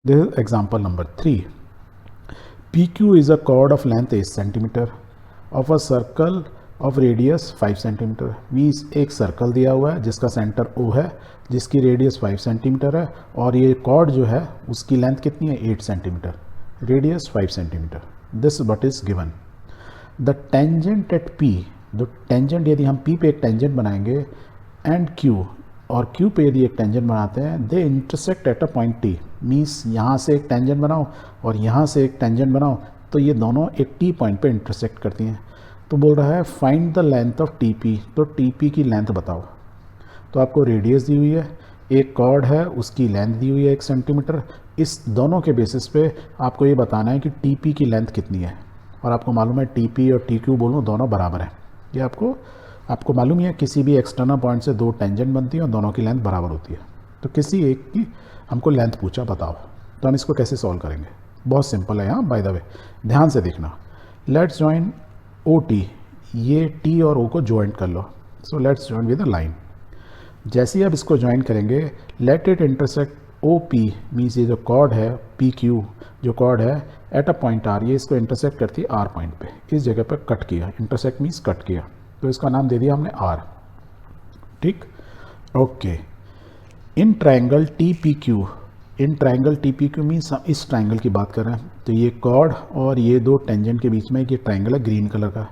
This is example number 3. PQ is a chord of length 8 cm of a circle of radius 5 cm. Means एक circle दिया हुआ है जिसका centre O है, जिसकी रेडियस 5 सेंटीमीटर है, और ये कॉर्ड जो है उसकी लेंथ कितनी है 8 centimetre, radius 5 centimetre. This what is given. The tangent at P, जो टेंजेंट यदि हम P पे एक टेंजेंट बनाएंगे एंड Q, और Q पे यदि एक टेंजेंट बनाते हैं, they intersect at a point T. Means यहाँ से एक टेंजेंट बनाओ और यहाँ से एक टेंजेंट बनाओ तो ये दोनों एक T पॉइंट पे इंटरसेक्ट करती हैं. तो बोल रहा है find the length of TP. तो TP की लेंथ बताओ. तो आपको रेडियस दी हुई है, एक कॉर्ड है, उसकी लेंथ दी हुई है 1 सेंटीमीटर. इस दोनों के बेसिस पे आपको ये बताना है कि TP की लेंथ कितनी है. और आपको मालूम है TP और TQ बोलूँ दोनों बराबर हैं. ये आपको मालूम ही है किसी भी एक्सटर्नल पॉइंट से दो टेंजेंट बनती हैं और दोनों की लेंथ बराबर होती है. तो किसी एक की हमको लेंथ पूछा बताओ, तो हम इसको कैसे सॉल्व करेंगे. बहुत सिंपल है. यहाँ बाय द वे ध्यान से देखना. Let's join OT. ये T और O को ज्वाइंट कर लो. So let's join with a line. जैसे ही आप इसको ज्वाइन करेंगे, let it intersect OP. Means ये जो कॉर्ड है PQ जो कॉर्ड है एट अ पॉइंट R, ये इसको इंटरसेक्ट करती है R पॉइंट पे. इस जगह पर कट किया. इंटरसेक्ट मीन्स कट किया, तो इसका नाम दे दिया हमने R. ठीक, okay. In triangle TPQ, in triangle TPQ means इस ट्राइंगल की बात कर रहे हैं. तो ये कॉर्ड और ये दो टेंजेंट के बीच में ये ट्राइंगल है ग्रीन कलर का.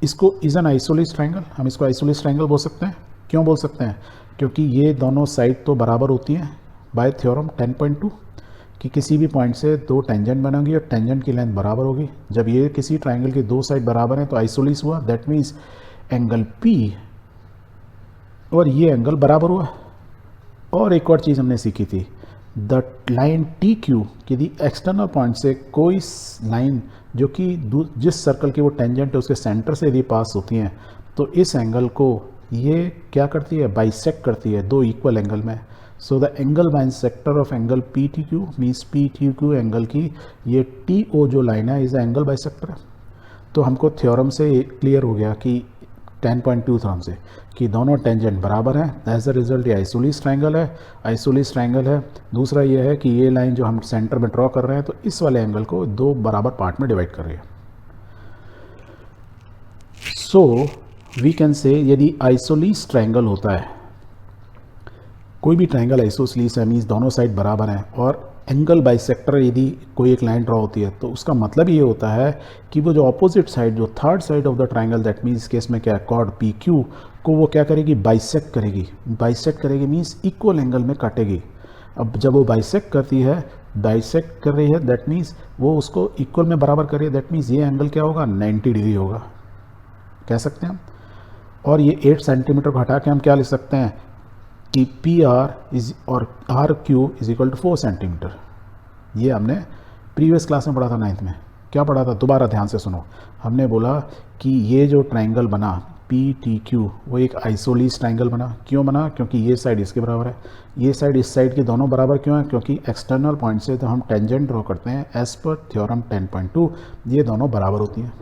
इसको इज एन आइसोलिस ट्राइंगल. हम इसको आइसोलिस ट्राइंगल बोल सकते हैं. क्यों बोल सकते हैं? क्योंकि ये दोनों साइड तो बराबर होती हैं बाय थ्योरम 10.2 कि किसी भी पॉइंट से दो टेंजेंट बनेंगी और टेंजेंट की लेंथ बराबर होगी. जब ये किसी ट्राइंगल की दो साइड बराबर हैं तो आइसोलिस हुआ. दैट मीन्स एंगल P और ये एंगल बराबर हुआ. और एक और चीज़ हमने सीखी थी, द लाइन TQ यदि एक्सटर्नल पॉइंट से कोई लाइन जो कि जिस सर्कल की वो टेंजेंट है उसके सेंटर से यदि पास होती हैं तो इस एंगल को ये क्या करती है, बाइसेक्ट करती है दो इक्वल एंगल में. So the angle bisector of angle PTQ means PTQ angle की ये TO जो लाइन है इज एंगल बाइसेक्टर. तो हमको थ्योरम से क्लियर हो गया कि 10.2 थ्योरम से कि दोनों टेंजेंट बराबर हैं. एज अ रिजल्ट ये आइसोलिस ट्राइंगल है. आइसोलिस ट्राइंगल है. दूसरा ये है कि ये लाइन जो हम सेंटर में ड्रॉ कर रहे हैं तो इस वाले एंगल को दो बराबर पार्ट में डिवाइड कर रही है. सो वी कैन से यदि आइसोलिस ट्राइंगल होता है, कोई भी ट्राइंगल आइसोसेलेस है मीन्स दोनों साइड बराबर हैं, और एंगल बाइसेक्टर यदि कोई एक लाइन ड्रॉ होती है तो उसका मतलब ये होता है कि वो जो ऑपोजिट साइड जो third side of the triangle, that means case में क्या है कॉर्ड PQ को वो क्या करेगी, बाइसेक्ट करेगी. बाइसेक्ट करेगी मीन्स इक्वल एंगल में काटेगी. अब जब वो बाइसेक्ट करती है, बाइसेक्ट कर रही है, दैट मीन्स वो उसको इक्वल में बराबर कर रही है. दैट मीन्स ये एंगल क्या होगा, 90 डिग्री होगा, कह सकते हैं हम. और ये 8 सेंटीमीटर को हटा के हम क्या लिख सकते हैं कि PR इज और RQ is equal to 4 centimetre. ये हमने प्रीवियस क्लास में पढ़ा था 9th में. क्या पढ़ा था, दोबारा ध्यान से सुनो. हमने बोला कि ये जो ट्राइंगल बना PTQ वो एक आइसोलिस ट्राइंगल बना. क्यों बना? क्योंकि ये साइड इसके बराबर है, ये साइड इस साइड के दोनों बराबर क्यों है? क्योंकि एक्सटर्नल पॉइंट से तो हम टेंजेंट ड्रॉ करते हैं एज पर थ्योरम 10.2 ये दोनों बराबर होती हैं.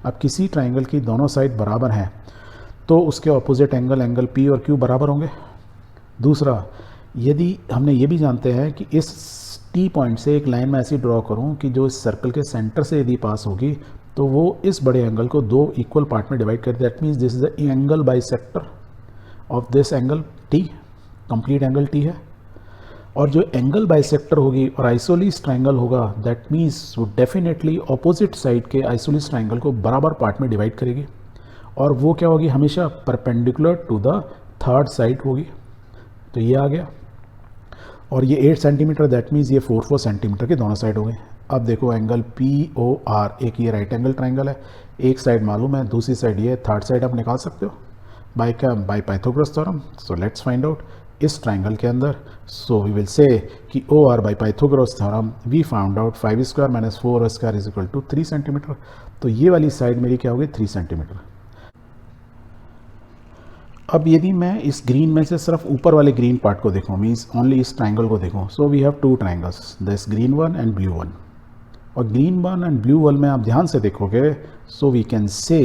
अब किसी ट्राइंगल की दोनों साइड बराबर हैं तो उसके ऑपोजिट एंगल P और Q बराबर होंगे. दूसरा, यदि हमने ये भी जानते हैं कि इस T पॉइंट से एक लाइन में ऐसी ड्रॉ करूं कि जो इस सर्कल के सेंटर से यदि पास होगी तो वो इस बड़े एंगल को दो इक्वल पार्ट में डिवाइड कर. That means this is the angle bisector of this angle T. Complete angle T है. और जो एंगल बाइसेक्टर होगी और आइसोलिस ट्राइंगल होगा, दैट मीन्स वो डेफिनेटली ऑपोजिट साइड के आइसोलिस ट्राइंगल को बराबर पार्ट में डिवाइड करेगी. और वो क्या होगी, हमेशा perpendicular to the third side होगी. तो ये आ गया. और ये 8 सेंटीमीटर, दैट मीन्स ये 4 सेंटीमीटर के दोनों साइड हो गए. अब देखो एंगल POR, एक ये राइट एंगल ट्राइंगल है, एक साइड मालूम है, दूसरी साइड ये, थर्ड साइड आप निकाल सकते हो बाय क्या, by Pythagoras theorem. So let's find out इस ट्राइंगल के अंदर. सो वी विल से कि OR by Pythagoras theorem we found out 5 square minus 4 square is equal to 3 centimetre. तो ये वाली साइड मेरी क्या होगी, 3 सेंटीमीटर. अब यदि मैं इस ग्रीन में से सिर्फ ऊपर वाले ग्रीन पार्ट को देखूँ, मीन्स ओनली इस ट्राइंगल को देखूँ, so we have two triangles, this green one and blue one. और green one and blue one में आप ध्यान से देखोगे, सो वी कैन से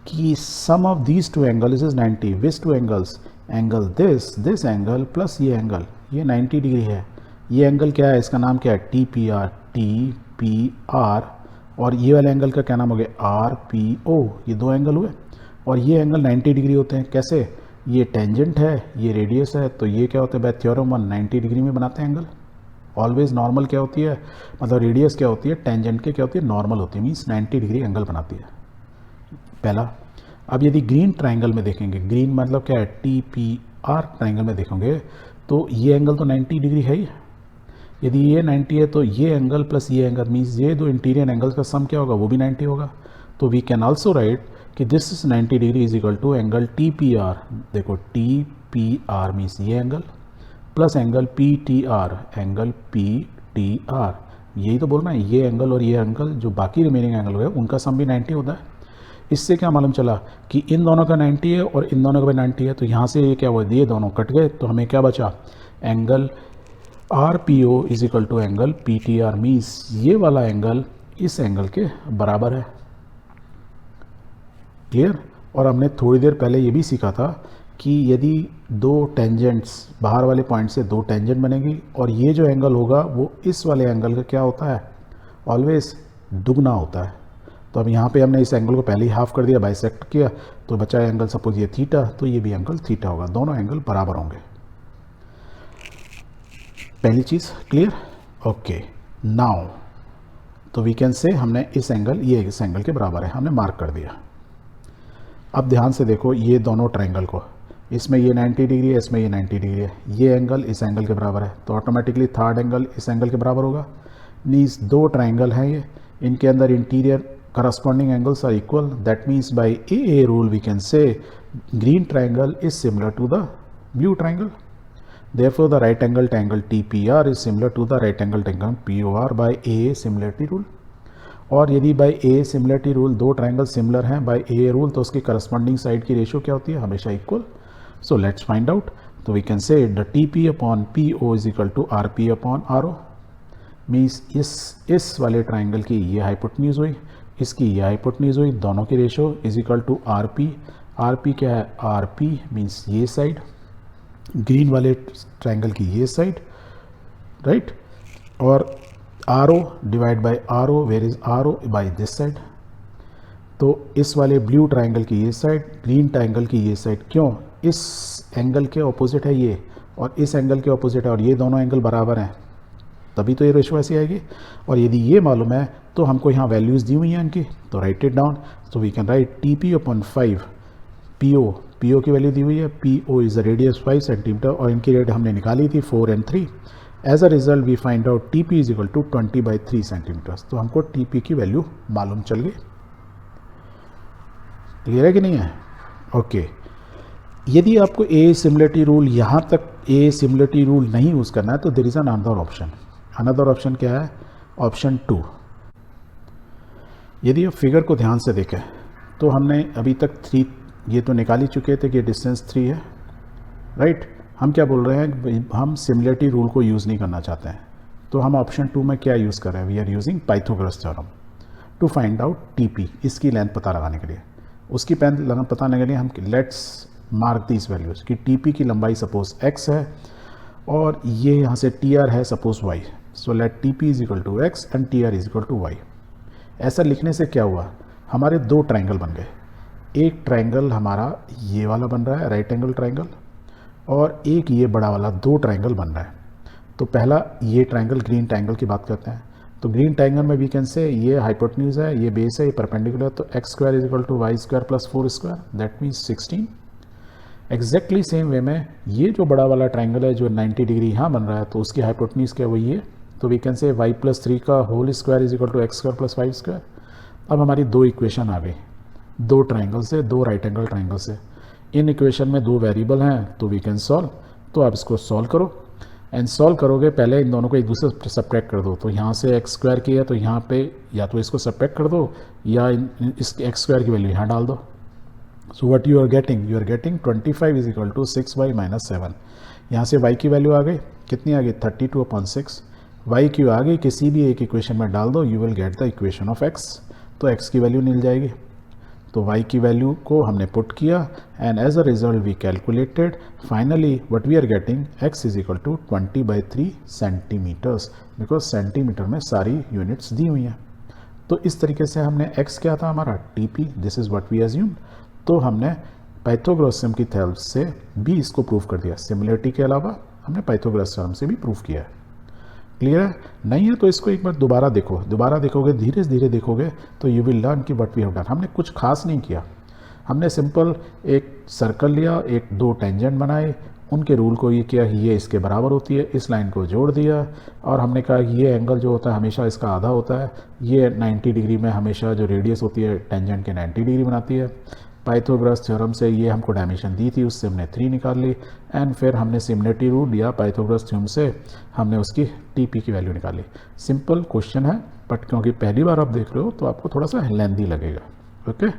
कि sum of these two angles is 90. Which two angles, angle this angle plus ये angle, ये 90 degree है. ये एंगल क्या है, इसका नाम क्या है, T P are, T P are. और ये वाले एंगल का क्या नाम हो गया, आर पी ओ। ये दो एंगल हुए और ये एंगल 90 डिग्री होते हैं। कैसे, ये टेंजेंट है, ये रेडियस है, तो ये क्या होता है, बाय थ्योरम 190 डिग्री में बनाते हैं एंगल। ऑलवेज नॉर्मल क्या होती है, मतलब रेडियस क्या होती है, टेंजेंट के क्या होती है, नॉर्मल होती है, मीन्स 90 डिग्री एंगल बनाती है पहला। अब यदि ग्रीन ट्राइंगल में देखेंगे, ग्रीन मतलब क्या है, टी पी आर ट्राइंगल में देखेंगे तो ये एंगल तो 90 डिग्री है ही। यदि ये 90 है तो ये एंगल प्लस ये एंगल, मीन्स ये दो इंटीरियर एंगल्स का सम क्या होगा, वो भी 90 होगा। तो वी कैन ऑल्सो राइट कि this is 90 degree is equal to angle T P R. देखो टी पी आर मीन्स ये angle plus angle P T R, angle P T R, यही तो बोलना है, ये एंगल और ये एंगल जो बाकी रिमेनिंग एंगल हुए उनका सम भी 90 होता है। इससे क्या मालूम चला कि इन दोनों का 90 है और इन दोनों का भी 90 है, तो यहाँ से ये क्या हुआ, ये दोनों कट गए, तो हमें क्या बचा, angle R P O is equal to angle P T R, means ये वाला एंगल इस एंगल के बराबर है। क्लियर। और हमने थोड़ी देर पहले ये भी सीखा था कि यदि दो टेंजेंट्स, बाहर वाले पॉइंट से दो टेंजेंट बनेगी और ये जो एंगल होगा वो इस वाले एंगल का क्या होता है, ऑलवेज दुगना होता है। तो अब यहाँ पे हमने इस एंगल को पहले ही हाफ कर दिया, बाइसेक्ट किया, तो बचा एंगल सपोज ये थीटा, तो ये भी एंगल थीटा होगा, दोनों एंगल बराबर होंगे। पहली चीज़ क्लियर, ओके। नाउ तो वी कैन से हमने इस एंगल, ये इस एंगल के बराबर है, हमने मार्क कर दिया। अब ध्यान से देखो ये दोनों ट्रायंगल को, इसमें ये 90 डिग्री है, इसमें ये 90 डिग्री है, ये एंगल इस एंगल के बराबर है, तो ऑटोमेटिकली थर्ड एंगल इस एंगल के बराबर होगा। मीन्स दो ट्रायंगल हैं ये, इनके अंदर interior corresponding angles are equal. That means by AA rule we can say green triangle is similar to the blue triangle. Therefore the right angle triangle TPR is similar to the right angle triangle POR by AA similarity rule. और यदि by AA similarity rule दो triangle similar हैं by AA rule, तो उसकी corresponding side की ratio क्या होती है, हमेशा equal. So let's find out. तो we can say the TP upon PO is equal to RP upon RO। Means इस वाले ट्राइंगल की ये हाइपोटेन्यूज हुई, इसकी ये हाइपोटेन्यूज हुई, दोनों की ratio is equal to R P. R P क्या है, आर पी मीन्स ये साइड, ग्रीन वाले ट्रायंगल की ये साइड, राइट, और R O divide by R O, where is R O by this side. तो इस वाले ब्लू ट्रायंगल की ये साइड, ग्रीन ट्रायंगल की ये साइड, क्यों, इस एंगल के ऑपोजिट है ये और इस एंगल के ऑपोजिट है, और ये दोनों एंगल बराबर हैं, तभी तो ये रेशियो ऐसी आएगी। और यदि ये मालूम है तो हमको यहाँ वैल्यूज़ दी हुई हैं इनकी, तो write it down. So we can write T P upon 5 P O, P O की वैल्यू दी हुई है, P O is the radius 5 centimetre और इनकी रेट हमने निकाली थी 4 and 3। As a result we find out T P is equal to 20/3 centimetres. तो हमको टी पी की वैल्यू मालूम चल गई। क्लियर है कि नहीं है, ओके। यदि आपको ए सिमिलरिटी रूल, यहाँ तक ए सिमिलरिटी रूल नहीं यूज़ करना है तो there is an another option. Another option क्या है, ऑप्शन 2। यदि आप फिगर को ध्यान से देखें तो हमने अभी तक 3 ये तो निकाल ही चुके थे कि डिस्टेंस 3 है, राइट। हम क्या बोल रहे हैं, हम सिमिलरिटी रूल को यूज़ नहीं करना चाहते हैं, तो हम ऑप्शन 2 में क्या यूज़ कर रहे हैं, we are using Pythagoras theorem to find out TP, इसकी लेंथ पता लगाने के लिए। उसकी लेंथ पता लगाने के लिए हम लेट्स मार्क दीज वैल्यूज़ कि टीपी की लंबाई सपोज x है और ये यहाँ से टी आर है suppose y। So let T P is equal to X and T R is equal to Y. ऐसा लिखने से क्या हुआ, हमारे दो ट्रायंगल बन गए। एक ट्रायंगल हमारा ये वाला बन रहा है, राइट एंगल ट्रायंगल, और एक ये बड़ा वाला, दो ट्रायंगल बन रहा है। तो पहला ये ट्रायंगल, ग्रीन ट्रायंगल की बात करते हैं। तो ग्रीन ट्रायंगल में वी कैन से ये हाइपोटेन्यूज है, ये बेस है, ये परपेंडिकुलर, तो X square is equal to Y square plus 4 square, that means 16। Exactly same way में ये जो बड़ा वाला ट्रायंगल है जो 90 डिग्री यहाँ बन रहा है, तो उसकी हाइपोटेन्यूज क्या वही है, तो we can say y plus 3 का whole square is equal to X square plus 5 square. अब हमारी दो इक्वेशन आ गई, दो ट्रायंगल से, दो राइट एंगल ट्रायंगल से। इन इक्वेशन में दो वेरिएबल हैं, तो वी कैन सॉल्व। तो आप इसको सॉल्व करो एंड सॉल्व करोगे, पहले इन दोनों को एक दूसरे से सब्ट्रैक्ट कर दो। तो यहाँ से एक्स स्क्वायर की है तो यहाँ पे या तो इसको सब्ट्रैक्ट कर दो या इस एक्स स्क्वायर की वैल्यू यहाँ डाल दो। So what you are getting 25 is equal to 6y minus 7। यहाँ से y की वैल्यू आ गई, कितनी आ गई 32/6। y की आ गई, किसी भी एक इक्वेशन में डाल दो, you will get the equation of x। तो x की वैल्यू मिल जाएगी। तो y की वैल्यू को हमने पुट किया and as a result we calculated finally what we are getting x is equal to 20/3 centimetres, because centimetre में सारी यूनिट्स दी हुई हैं। तो इस तरीके से हमने x क्या था हमारा TP, this is what we assume. तो हमने पाइथागोरस थ्योरम की हेल्प से भी इसको प्रूव कर दिया। सिमिलरिटी के अलावा हमने पाइथागोरस थ्योरम से भी प्रूव किया है। क्लियर है? नहीं है तो इसको एक बार दोबारा देखो, दोबारा देखोगे, धीरे धीरे देखोगे तो यू विल लर्न कि व्हाट वी हैव डन। हमने कुछ खास नहीं किया, हमने सिंपल एक सर्कल लिया, एक दो टेंजेंट बनाए, उनके रूल को ये किया ये इसके बराबर होती है, इस लाइन को जोड़ दिया और हमने कहा ये एंगल जो होता है हमेशा इसका आधा होता है, ये 90 डिग्री में हमेशा जो रेडियस होती है टेंजेंट के 90 डिग्री बनाती है। पाइथागोरस थ्योरम से ये हमको डायमेंशन दी थी, उससे हमने 3 निकाल ली एंड फिर हमने सिमिलरिटी रूल लिया पाइथागोरस थ्योरम से, हमने उसकी टीपी की वैल्यू निकाली। सिंपल क्वेश्चन है बट क्योंकि पहली बार आप देख रहे हो तो आपको थोड़ा सा लेंथी लगेगा। ओके।